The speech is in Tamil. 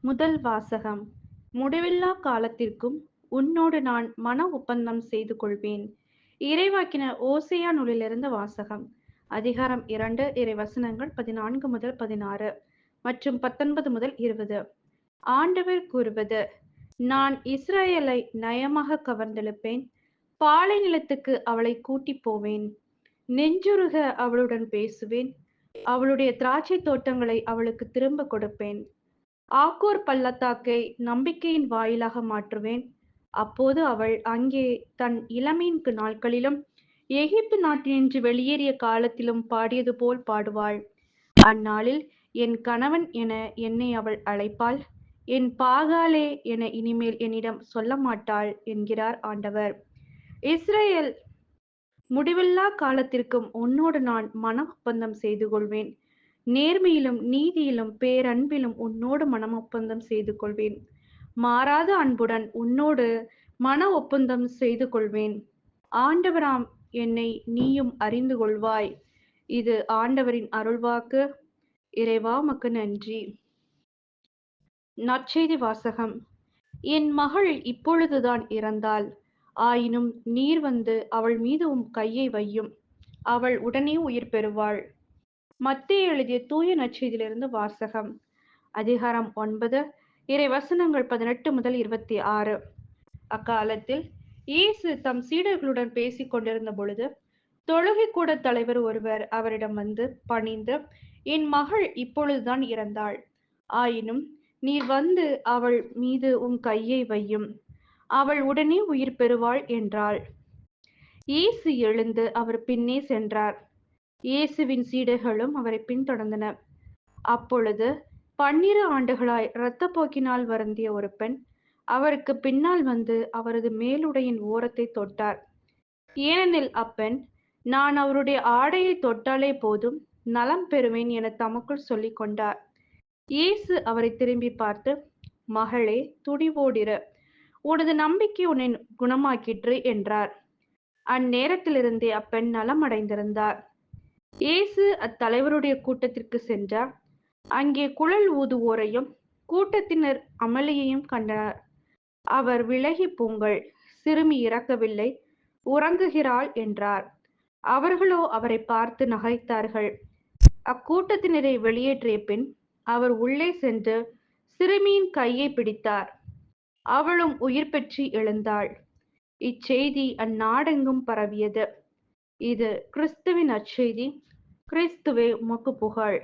முதல் வாசகம். முடிவில்லா காலத்திற்கும் உன்னோடு நான் மன ஒப்பந்தம் செய்து கொள்வேன். இறைவாக்கினர் ஓசையா நூலிலிருந்து வாசகம். அதிகாரம் 2, இறைவசனங்கள் 14 முதல் 16 மற்றும் 19 முதல் 20. ஆண்டவர் கூறுவது: நான் இஸ்ரவேலை நயமாக கவர்ந்தெழுப்பேன், பாலை நிலத்துக்கு அவளை கூட்டிப் போவேன். நெஞ்சுருக அவளுடன் பேசுவேன், அவளுடைய திராட்சை தோட்டங்களை அவளுக்கு திரும்ப கொடுப்பேன். ஆக்கூர் பள்ளத்தாக்கை நம்பிக்கையின் வாயிலாக மாற்றுவேன். அப்போது அவள் அங்கே தன் இளமையின் நாட்களிலும் எகிப்து நாட்டினின்று வெளியேறிய காலத்திலும் பாடியது போல் பாடுவாள். அந்நாளில் என் கணவன் என என்னை அவள் அழைப்பாள், என் பாகாலே என இனிமேல் என்னிடம் சொல்ல மாட்டாள் என்கிறார் ஆண்டவர். இஸ்ரவேல், முடிவில்லா காலத்திற்கும் உன்னோடு நான் மன ஒப்பந்தம் செய்து கொள்வேன். நேர்மையிலும் நீதியிலும் பேரன்பிலும் உன்னோடு மன ஒப்பந்தம் செய்து கொள்வேன். மாறாத அன்புடன் உன்னோடு மன ஒப்பந்தம் செய்து கொள்வேன். ஆண்டவராம் என்னை நீயும் அறிந்து கொள்வாய். இது ஆண்டவரின் அருள்வாக்கு. இறைவா உமக்கு நன்றி. நற்செய்தி வாசகம். என் மகள் இப்பொழுதுதான் இறந்தாள். ஆயினும் நீர் வந்து அவள் மீது உம் கையை வையும், அவள் உடனே உயிர் பெறுவாள். மத்தேயு எழுதிய தூய நற்செய்தியிலிருந்து வாசகம். அதிகாரம் 9, இறைவசனங்கள் 18 முதல் 26. அக்காலத்தில் இயேசு தம் சீடர்களுடன் பேசிக் கொண்டிருந்த பொழுது, தொழுகைக்கூட தலைவர் ஒருவர் அவரிடம் வந்து பணிந்து, என் மகள் இப்பொழுதுதான் இறந்தாள். ஆயினும் நீர் வந்து அவள் மீது உம் கையை வையும், அவள் உடனே உயிர் பெறுவாள் என்றாள். இயேசு எழுந்து அவர் பின்னே சென்றார். இயேசுவின் சீடர்களும் அவரை பின்தொடர்ந்தனர். அப்பொழுது 12 ஆண்டுகளாய் இரத்தப்போக்கினால் வருந்திய ஒரு பெண் அவருக்கு பின்னால் வந்து அவரது மேலுடையின் ஓரத்தை தொட்டார். ஏனெனில் அப்பெண், நான் அவருடைய ஆடையை தொட்டாலே போதும், நலம் பெறுவேன் என தமக்குள் சொல்லிக் கொண்டார். இயேசு அவரை திரும்பி பார்த்து, மகளே, துணிவோடிரு, உனது நம்பிக்கை உன்னை குணமாக்கிற்று என்றார். அந்நேரத்திலிருந்தே அப்பெண் நலமடைந்திருந்தார். இயேசு அத்தலைவருடைய கூட்டத்திற்கு சென்றார். அங்கே குழல் ஊதுவோரையும் கூட்டத்தினர் அமளியையும் கண்டனர். அவர், விலகிப் போங்கள், சிறுமி இறக்கவில்லை, உறங்குகிறாள் என்றார். அவர்களோ அவரை பார்த்து நகைத்தார்கள். அக்கூட்டத்தினரை வெளியேற்றிய பின் அவர் உள்ளே சென்று சிறுமியின் கையை பிடித்தார். அவளும் உயிர் பெற்று எழுந்தாள். இச்செய்தி அந்நாடெங்கும் பரவியது. இது கிறிஸ்துவின் நற்செய்தி. கிறிஸ்துவே உமக்கு புகழ்.